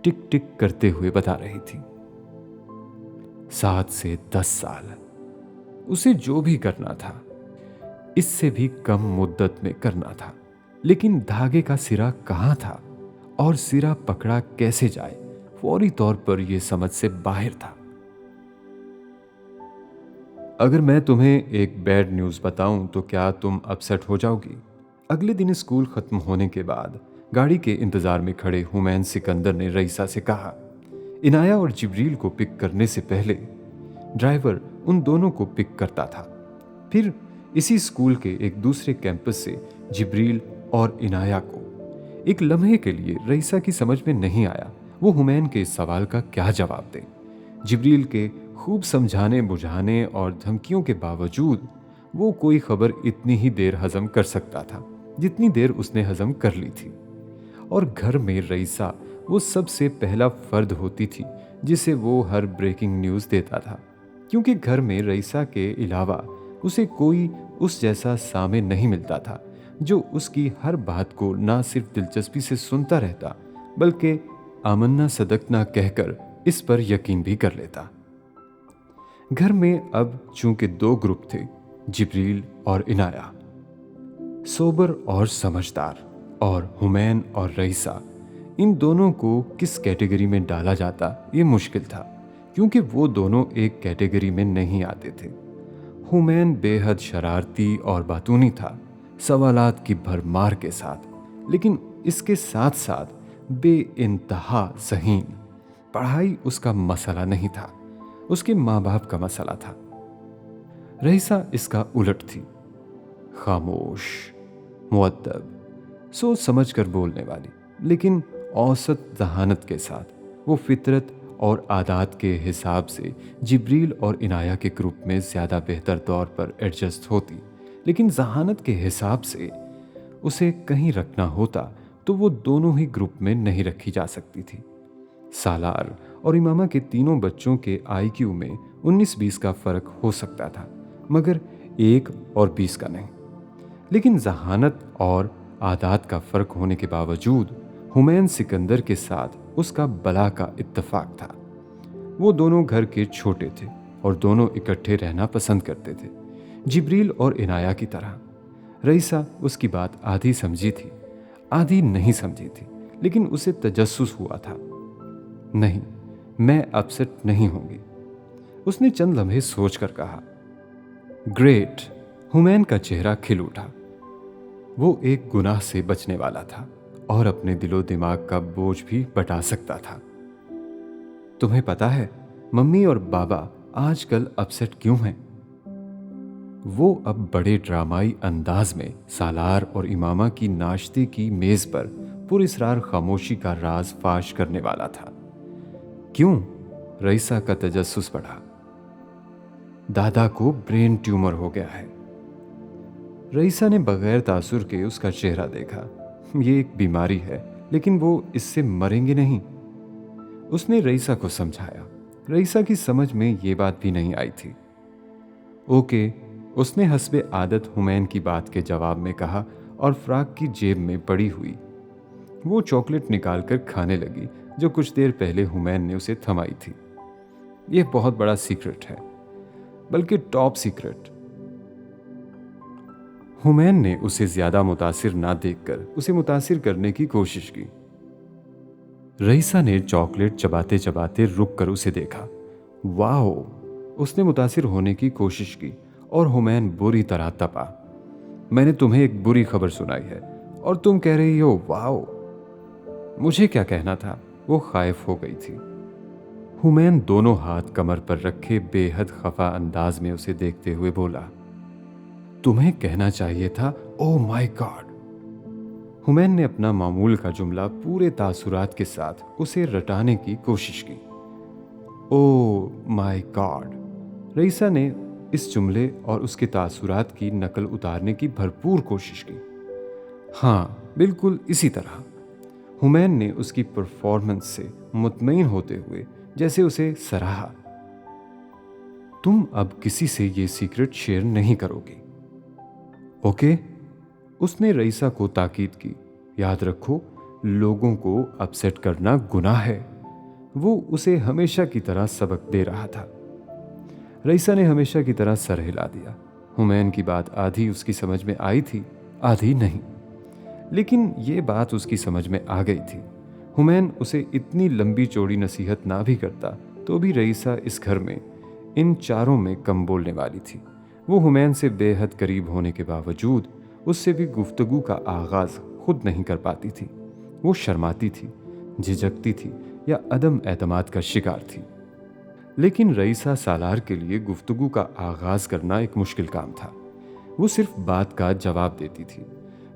टिक टिक करते हुए बता रही थी। 7 से 10 साल उसे जो भी करना था इससे भी कम मुद्दत में करना था, लेकिन धागे का सिरा कहां था और सिरा पकड़ा कैसे जाए फौरी तौर पर यह समझ से बाहर था। अगर मैं तुम्हें एक बैड न्यूज बताऊं तो क्या तुम अपसेट हो जाओगी? अगले दिन स्कूल खत्म होने के बाद गाड़ी के इंतजार में खड़े हुमैन सिकंदर ने रईसा से कहा। इनाया और जिब्रील को पिक करने से पहले ड्राइवर उन दोनों को पिक करता था। फिर इसी स्कूल के एक दूसरे कैंपस से जिब्रील और इनाया को एक लम्हे के लिए रईसा की समझ में नहीं आया वो हुमैन के इस सवाल का क्या जवाब दे। जिब्रील के खूब समझाने बुझाने और धमकियों के बावजूद वो कोई खबर इतनी ही देर हजम कर सकता था जितनी देर उसने हजम कर ली थी। और घर में रईसा वो सबसे पहला फर्द होती थी जिसे वो हर ब्रेकिंग न्यूज़ देता था, क्योंकि घर में रईसा के अलावा उसे कोई उस जैसा सामे नहीं मिलता था जो उसकी हर बात को ना सिर्फ दिलचस्पी से सुनता रहता बल्कि आमन्ना सदकना कहकर इस पर यकीन भी कर लेता। घर में अब चूंकि 2 ग्रुप थे, जिब्रील और इनाया, सोबर और समझदार, और हुमैन और रईसा। इन दोनों को किस कैटेगरी में डाला जाता ये मुश्किल था, क्योंकि वो दोनों एक कैटेगरी में नहीं आते थे। हुमैन बेहद शरारती और बातूनी था, सवालात की भरमार के साथ, लेकिन इसके साथ साथ बेइंतहा ज़हीन। पढ़ाई उसका मसला नहीं था, उसके माँ बाप का मसला था। रईसा इसका उलट थी, खामोश, मुअद्दब, सोच समझ कर बोलने वाली, लेकिन औसत जहानत के साथ। वो फितरत और आदात के हिसाब से जिब्रील और इनाया के ग्रुप में ज़्यादा बेहतर तौर पर एडजस्ट होती, लेकिन जहानत के हिसाब से उसे कहीं रखना होता तो वो दोनों ही ग्रुप में नहीं रखी जा सकती थी। सालार और इमामा के तीनों बच्चों के आईक्यू में 19-20 का फर्क हो सकता था, मगर 1 और 20 का नहीं। लेकिन जहानत और आदात का फर्क होने के बावजूद हुमैन सिकंदर के साथ उसका बला का इत्तेफाक था। वो दोनों घर के छोटे थे और दोनों इकट्ठे रहना पसंद करते थे, जिब्रील और इनाया की तरह। रईसा उसकी बात आधी समझी थी, आधी नहीं समझी थी, लेकिन उसे तजस्सुस हुआ था। नहीं, मैं अपसेट नहीं होंगी, उसने चंद लम्हे सोचकर कहा। ग्रेट। हुमैन का चेहरा खिल उठा। वो एक गुनाह से बचने वाला था और अपने दिलो दिमाग का बोझ भी बटा सकता था। तुम्हें पता है मम्मी और बाबा आजकल अपसेट क्यों हैं? वो अब बड़े ड्रामाई अंदाज में सालार और इमामा की नाश्ते की मेज पर पुरस्रार खामोशी का राज फाश करने वाला था। क्यों? रईसा का तजस्सुस बढ़ा। दादा को ब्रेन ट्यूमर हो गया है। रईसा ने बगैर तासुर के उसका चेहरा देखा। ये एक बीमारी है, लेकिन वो इससे मरेंगे नहीं। उसने रईसा को समझाया। रईसा की समझ में ये बात भी नहीं आई थी। ओके, उसने हस्बे आदत हुमैन की बात के जवाब में कहा और फ्राक की जेब में पड़ी हुई वो चॉकलेट निकालकर खाने लगी जो कुछ देर पहले हुमैन ने उसे थमाई थी। यह बहुत बड़ा सीक्रेट है, बल्कि टॉप सीक्रेट। हुमैन ने उसे ज्यादा मुतासिर ना देखकर उसे मुतासिर करने की कोशिश की। रईसा ने चॉकलेट चबाते चबाते रुक कर उसे देखा। वाओ, उसने मुतासिर होने की कोशिश की और हुमैन बुरी तरह तपा। मैंने तुम्हें एक बुरी खबर सुनाई है और तुम कह रही हो वाओ। मुझे क्या कहना था? वो खाइफ हो गई थी। हुमैन दोनों हाथ कमर पर रखे बेहद खफा अंदाज में उसे देखते हुए बोला, तुम्हें कहना चाहिए था ओह माय गॉड। हुमैन ने अपना मामूल का जुमला पूरे तासुरात के साथ उसे रटाने की कोशिश की। Oh my God. रईसा ने इस जुमले और उसके तासुरात की नकल उतारने की भरपूर कोशिश की। हाँ, बिल्कुल इसी तरह। हुमैन ने उसकी परफॉर्मेंस से मुतमईन होते हुए जैसे उसे सराहा। तुम अब किसी से ये सीक्रेट शेयर नहीं करोगी, ओके? उसने रईसा को ताकीद की। याद रखो, लोगों को अपसेट करना गुनाह है। वो उसे हमेशा की तरह सबक दे रहा था। रईसा ने हमेशा की तरह सर हिला दिया। हुमैन की बात आधी उसकी समझ में आई थी, आधी नहीं, लेकिन ये बात उसकी समझ में आ गई थी। हुमैन उसे इतनी लंबी चौड़ी नसीहत ना भी करता तो भी रईसा इस घर में इन चारों में कम बोलने वाली थी। वो हुमैन से बेहद करीब होने के बावजूद उससे भी गुफ्तगू का आगाज खुद नहीं कर पाती थी। वो शर्माती थी, झिझकती थी या अदम एतमाद का शिकार थी। लेकिन रईसा सालार के लिए गुफ्तगू का आगाज करना एक मुश्किल काम था। वो सिर्फ बात का जवाब देती थी,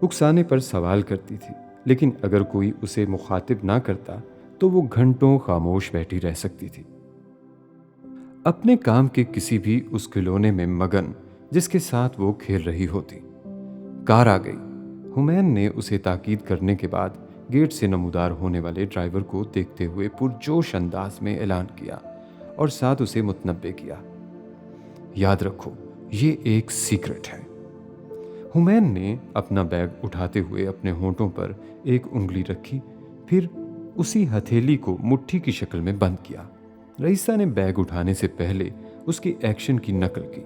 उकसाने पर सवाल करती थी, लेकिन अगर कोई उसे मुखातिब ना करता तो वो घंटों खामोश बैठी रह सकती थी, अपने काम के किसी भी उस खिलौने में मगन जिसके साथ वो खेल रही होती। कार आ गई। हुमैन ने उसे ताकीद करने के बाद गेट से नमूदार होने वाले ड्राइवर को देखते हुए पुरजोश अंदाज में ऐलान किया और साथ उसे मुतनब्बे किया, याद रखो ये एक सीक्रेट है। हुमैन ने अपना बैग उठाते हुए अपने होंठों पर एक उंगली रखी, फिर उसी हथेली को मुट्ठी की शक्ल में बंद किया। रईसा ने बैग उठाने से पहले उसके एक्शन की नकल की।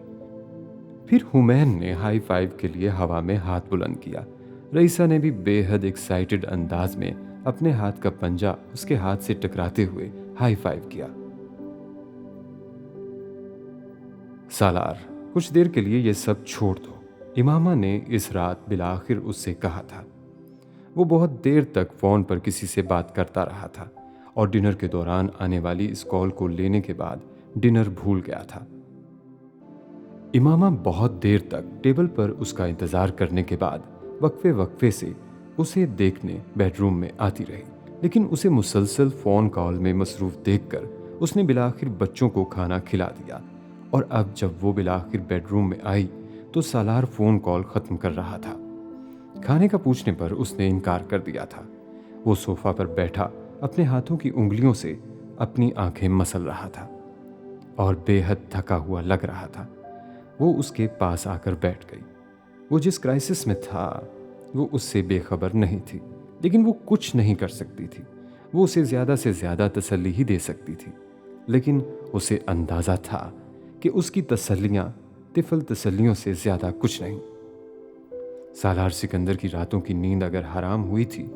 फिर हुमैन ने हाई फाइव के लिए हवा में हाथ बुलंद किया। रईसा ने भी बेहद एक्साइटेड अंदाज में अपने हाथ का पंजा उसके हाथ से टकराते हुए हाई फाइव किया। सालार, कुछ देर के लिए यह सब छोड़ दो, इमामा ने इस रात बिलाखिर उससे कहा था। वो बहुत देर तक फोन पर किसी से बात करता रहा था और डिनर के दौरान आने वाली इस कॉल को लेने के बाद डिनर भूल गया था। इमामा बहुत देर तक टेबल पर उसका इंतजार करने के बाद वक्फे वक्फे से उसे देखने बेडरूम में आती रही, लेकिन उसे मुसलसल फोन कॉल में मसरूफ देखकर उसने बिलाखिर बच्चों को खाना खिला दिया। और अब जब वो बिलाखिर बेडरूम में आई तो सालार फोन कॉल खत्म कर रहा था। खाने का पूछने पर उसने इनकार कर दिया था। वो सोफा पर बैठा अपने हाथों की उंगलियों से अपनी आंखें मसल रहा था और बेहद थका हुआ लग रहा था। वो उसके पास आकर बैठ गई। वो जिस क्राइसिस में था वो उससे बेखबर नहीं थी, लेकिन वो कुछ नहीं कर सकती थी। वो उसे ज़्यादा से ज़्यादा तसल्ली ही दे सकती थी, लेकिन उसे अंदाज़ा था कि उसकी तसल्लियाँ तिफल तसल्लियों से ज़्यादा कुछ नहीं। सालार सिकंदर की रातों की नींद अगर हराम हुई थी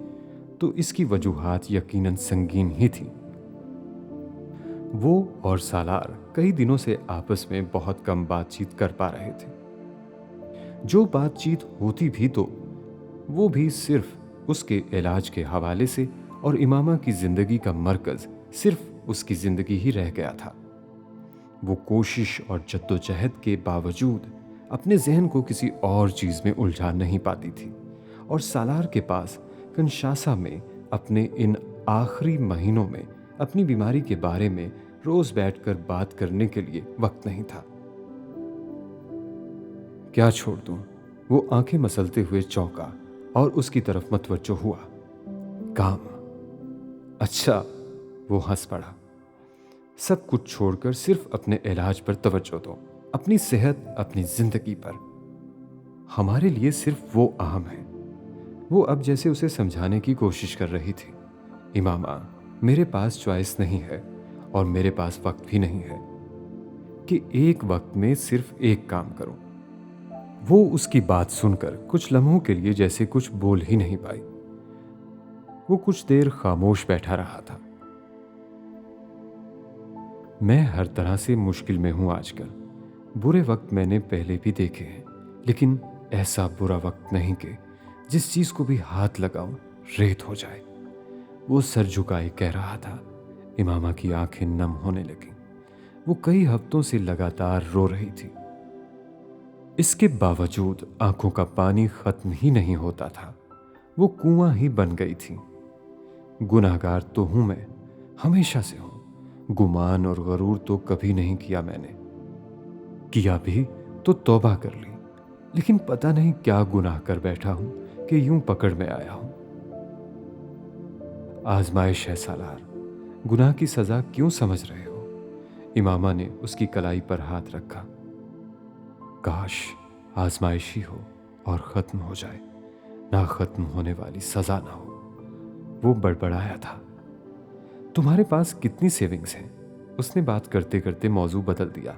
तो इसकी वजूहात यकीनन संगीन ही थी। वो और सालार कई दिनों से आपस में बहुत कम बातचीत कर पा रहे थे। जो बातचीत होती भी तो वो भी सिर्फ उसके इलाज के हवाले से, और इमामा की जिंदगी का मरकज सिर्फ उसकी जिंदगी ही रह गया था। वो कोशिश और जद्दोजहद के बावजूद अपने जहन को किसी और चीज में उलझा नहीं पाती थी, और सालार के पास कंशासा में अपने इन आखिरी महीनों में अपनी बीमारी के बारे में रोज बैठकर बात करने के लिए वक्त नहीं था। क्या छोड़ दूं? वो आंखें मसलते हुए चौंका और उसकी तरफ मतवज्जो हुआ। काम? अच्छा। वो हंस पड़ा। सब कुछ छोड़कर सिर्फ अपने इलाज पर तवज्जो दो, अपनी सेहत, अपनी जिंदगी पर। हमारे लिए सिर्फ वो अहम है। वो अब जैसे उसे समझाने की कोशिश कर रही थी। इमामा, मेरे पास चॉइस नहीं है और मेरे पास वक्त भी नहीं है कि एक वक्त में सिर्फ एक काम करूं। वो उसकी बात सुनकर कुछ लम्हों के लिए जैसे कुछ बोल ही नहीं पाई। वो कुछ देर खामोश बैठा रहा था। मैं हर तरह से मुश्किल में हूं आजकल। बुरे वक्त मैंने पहले भी देखे हैं, लेकिन ऐसा बुरा वक्त नहीं कि जिस चीज को भी हाथ लगाऊं रेत हो जाए। वो सर झुकाए कह रहा था। इमामा की आंखें नम होने लगी। वो कई हफ्तों से लगातार रो रही थी। इसके बावजूद आंखों का पानी खत्म ही नहीं होता था। वो कुआं ही बन गई थी। गुनाहगार तो हूं मैं, हमेशा से हूं। गुमान और गरूर तो कभी नहीं किया मैंने। किया भी तो तौबा कर ली, लेकिन पता नहीं क्या गुनाह कर बैठा हूं कि यूं पकड़ में आया हूं। आजमाइश है सालार, गुनाह की सजा क्यों समझ रहे हो? इमामा ने उसकी कलाई पर हाथ रखा। काश आजमाइश ही हो और खत्म हो जाए, ना खत्म होने वाली सजा ना हो। वो बड़बड़ाया था। तुम्हारे पास कितनी सेविंग्स हैं? उसने बात करते करते मौजू बदल दिया।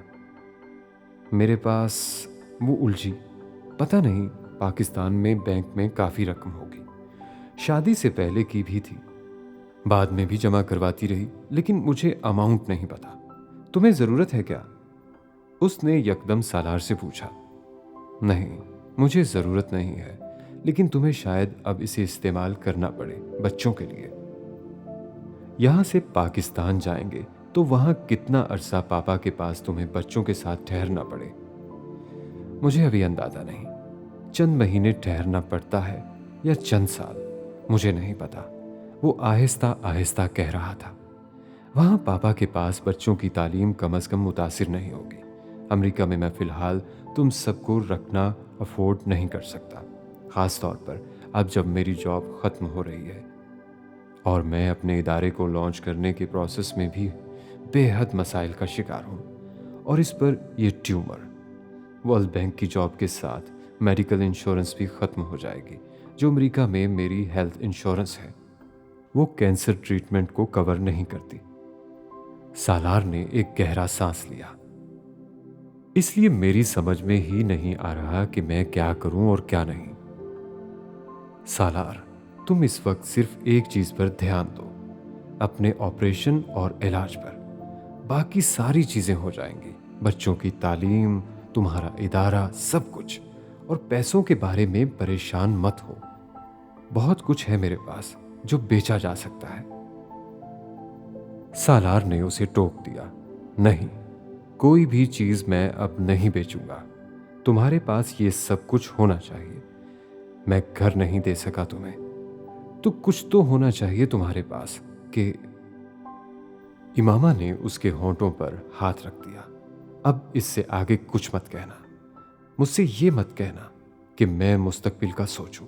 मेरे पास, वो उलझी, पता नहीं, पाकिस्तान में बैंक में काफी रकम होगी। शादी से पहले की भी थी, बाद में भी जमा करवाती रही, लेकिन मुझे अमाउंट नहीं पता। तुम्हें जरूरत है क्या? उसने यकदम सालार से पूछा। नहीं, मुझे जरूरत नहीं है, लेकिन तुम्हें शायद अब इसे इस्तेमाल करना पड़े बच्चों के लिए। यहां से पाकिस्तान जाएंगे तो वहां कितना अरसा पापा के पास तुम्हें बच्चों के साथ ठहरना पड़े, मुझे अभी अंदाजा नहीं। चंद महीने ठहरना पड़ता है या चंद साल, मुझे नहीं पता। वो आहिस्ता आहिस्ता कह रहा था। वहां पापा के पास बच्चों की तालीम कम अज कम मुतासिर नहीं होगी। अमेरिका में मैं फिलहाल तुम सबको रखना अफोर्ड नहीं कर सकता, खास तौर पर अब जब मेरी जॉब खत्म हो रही है और मैं अपने इदारे को लॉन्च करने के प्रोसेस में भी बेहद मसाइल का शिकार हूं। और इस पर यह ट्यूमर, वर्ल्ड बैंक की जॉब के साथ मेडिकल इंश्योरेंस भी खत्म हो जाएगी, जो अमेरिका में मेरी हेल्थ इंश्योरेंस है। वो कैंसर ट्रीटमेंट को कवर नहीं करती। सालार ने एक गहरा सांस लिया। इसलिए मेरी समझ में ही नहीं आ रहा कि मैं क्या करूं और क्या नहीं। सालार, तुम इस वक्त सिर्फ एक चीज पर ध्यान दो, अपने ऑपरेशन और इलाज पर। बाकी सारी चीजें हो जाएंगी, बच्चों की तालीम, तुम्हारा इदारा, सब कुछ। और पैसों के बारे में परेशान मत हो, बहुत कुछ है मेरे पास जो बेचा जा सकता है। सालार ने उसे टोक दिया। नहीं, कोई भी चीज मैं अब नहीं बेचूंगा। तुम्हारे पास ये सब कुछ होना चाहिए। मैं घर नहीं दे सका तुम्हें, तो कुछ तो होना चाहिए तुम्हारे पास कि। इमामा ने उसके होंठों पर हाथ रख दिया। अब इससे आगे कुछ मत कहना, मुझसे ये मत कहना कि मैं मुस्तकबिल का सोचूं।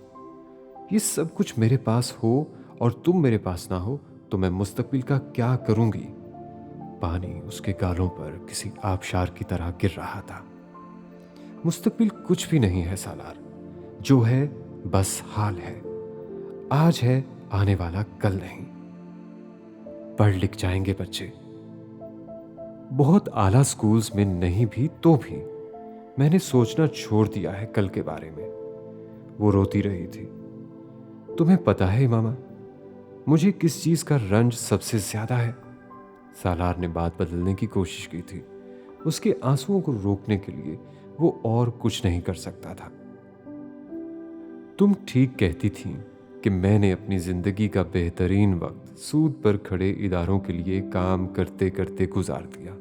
ये सब कुछ मेरे पास हो और तुम मेरे पास ना हो तो मैं मुस्तकबिल का क्या करूंगी। पानी उसके गालों पर किसी आबशार की तरह गिर रहा था। मुस्तकबिल कुछ भी नहीं है सालार, जो है बस हाल है। आज है, आने वाला कल नहीं। पढ़ लिख जाएंगे बच्चे, बहुत आला स्कूल्स में नहीं भी तो भी मैंने सोचना छोड़ दिया है कल के बारे में। वो रोती रही थी। तुम्हें पता है मामा, मुझे किस चीज का रंज सबसे ज्यादा है? सालार ने बात बदलने की कोशिश की थी। उसके आंसुओं को रोकने के लिए वो और कुछ नहीं कर सकता था। तुम ठीक कहती थी कि मैंने अपनी जिंदगी का बेहतरीन वक्त सूद पर खड़े इदारों के लिए काम करते करते गुजार दिया।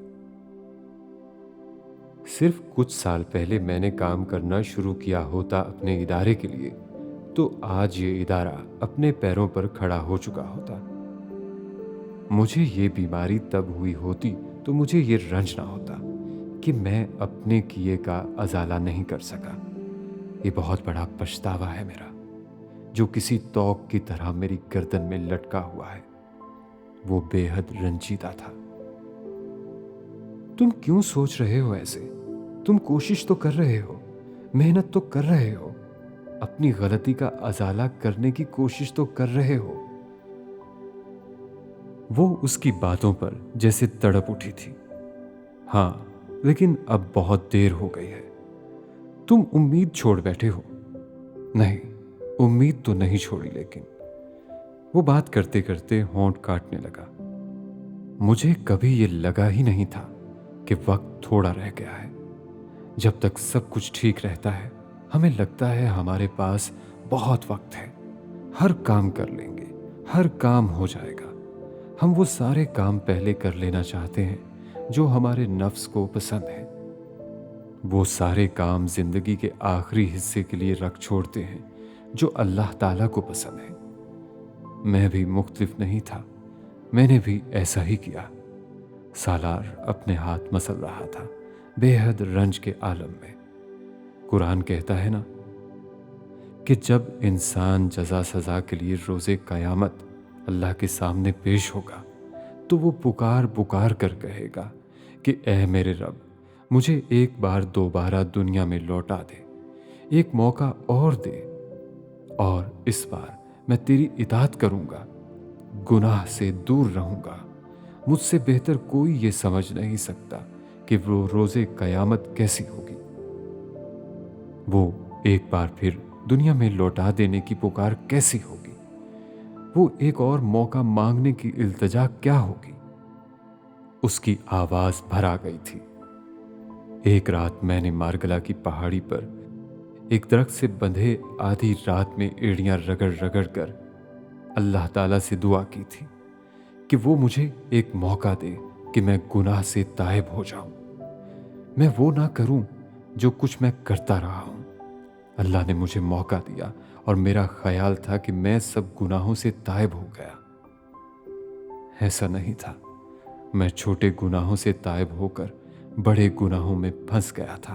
सिर्फ कुछ साल पहले मैंने काम करना शुरू किया होता अपने इदारे के लिए, तो आज ये इदारा अपने पैरों पर खड़ा हो चुका होता। मुझे ये बीमारी तब हुई होती तो मुझे ये रंज ना होता कि मैं अपने किए का अजाला नहीं कर सका। ये बहुत बड़ा पछतावा है मेरा, जो किसी तौक की तरह मेरी गर्दन में लटका हुआ है। वो बेहद रंजीदा था। तुम क्यों सोच रहे हो ऐसे? तुम कोशिश तो कर रहे हो, मेहनत तो कर रहे हो, अपनी गलती का अजाला करने की कोशिश तो कर रहे हो। वो उसकी बातों पर जैसे तड़प उठी थी। हाँ, लेकिन अब बहुत देर हो गई है। तुम उम्मीद छोड़ बैठे हो। नहीं, उम्मीद तो नहीं छोड़ी, लेकिन वो बात करते करते होंठ काटने लगा। मुझे कभी ये लगा ही नहीं था कि वक्त थोड़ा रह गया है। जब तक सब कुछ ठीक रहता है, हमें लगता है हमारे पास बहुत वक्त है, हर काम कर लेंगे, हर काम हो जाएगा। हम वो सारे काम पहले कर लेना चाहते हैं जो हमारे नफ्स को पसंद है। वो सारे काम जिंदगी के आखिरी हिस्से के लिए रख छोड़ते हैं जो अल्लाह ताला को पसंद है। मैं भी मुख्तलिफ नहीं था, मैंने भी ऐसा ही किया। सालार अपने हाथ मसल रहा था, बेहद रंज के आलम में। कुरान कहता है ना कि जब इंसान जजा सजा के लिए रोज़े क़यामत अल्लाह के सामने पेश होगा, तो वो पुकार पुकार कर कहेगा कि ऐ मेरे रब, मुझे एक बार दोबारा दुनिया में लौटा दे, एक मौका और दे, और इस बार मैं तेरी इताअत करूंगा, गुनाह से दूर रहूंगा। मुझसे बेहतर कोई ये समझ नहीं सकता कि वो रोज़े क़यामत कैसी होगी। वो एक बार फिर दुनिया में लौटा देने की पुकार कैसी होगी। वो एक और मौका मांगने की इल्तिजा क्या होगी। उसकी आवाज भर आ गई थी। एक रात मैंने मारगला की पहाड़ी पर एक दरख्त से बंधे आधी रात में एड़ियां रगड़ रगड़ कर अल्लाह ताला से दुआ की थी कि वो मुझे एक मौका दे कि मैं गुनाह से ताइब हो जाऊं। मैं वो ना करूं जो कुछ मैं करता रहा हूं। अल्लाह ने मुझे मौका दिया और मेरा ख्याल था कि मैं सब गुनाहों से ताइब हो गया। ऐसा नहीं था। मैं छोटे गुनाहों से ताइब होकर बड़े गुनाहों में फंस गया था।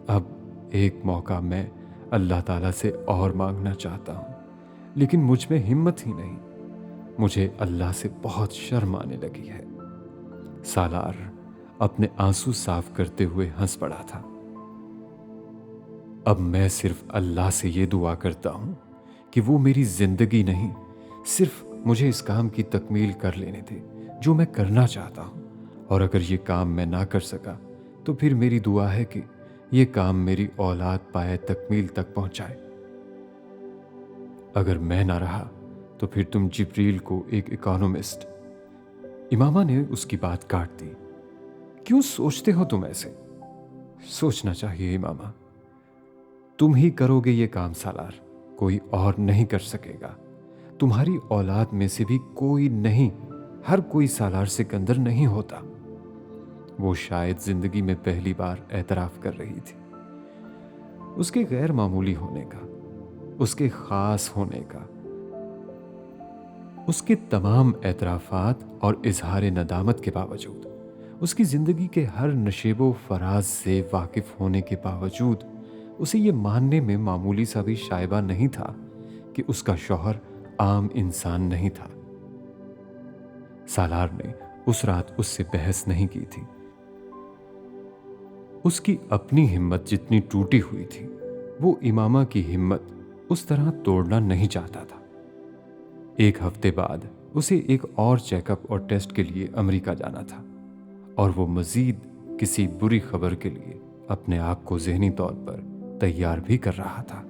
अब एक मौका मैं अल्लाह ताला से और मांगना चाहता हूं, लेकिन मुझ में हिम्मत ही नहीं। मुझे अल्लाह से बहुत शर्म आने लगी है। सालार अपने आंसू साफ करते हुए हंस पड़ा था। अब मैं सिर्फ अल्लाह से ये दुआ करता हूं कि वो मेरी जिंदगी नहीं, सिर्फ मुझे इस काम की तकमील कर लेने दे जो मैं करना चाहता हूं। और अगर ये काम मैं ना कर सका तो फिर मेरी दुआ है कि ये काम मेरी औलाद पाए तकमील तक पहुंचाए। अगर मैं ना रहा तो फिर तुम जिब्रील को एक इकोनॉमिस्ट। इमामा ने उसकी बात काट दी। क्यों सोचते हो तुम ऐसे? सोचना चाहिए इमामा। तुम ही करोगे ये काम सालार, कोई और नहीं कर सकेगा। तुम्हारी औलाद में से भी कोई नहीं, हर कोई सालार सिकंदर नहीं होता। वो शायद जिंदगी में पहली बार एतराफ कर रही थी। उसके गैर मामूली होने का, उसके खास होने का, उसके तमाम एतराफात और इजहार नदामत के बावजूद, उसकी जिंदगी के हर नशेबो फराज से वाकिफ होने के बावजूद उसे ये मानने में मामूली सा भी शायबा नहीं था कि उसका शौहर आम इंसान नहीं था। सालार ने उस रात उससे बहस नहीं की थी। उसकी अपनी हिम्मत जितनी टूटी हुई थी, वो इमामा की हिम्मत उस तरह तोड़ना नहीं चाहता था। एक हफ्ते बाद उसे एक और चेकअप और टेस्ट के लिए अमेरिका जाना था, और वो मजीद किसी बुरी खबर के लिए अपने आप को ज़हनी तौर पर तैयार भी कर रहा था।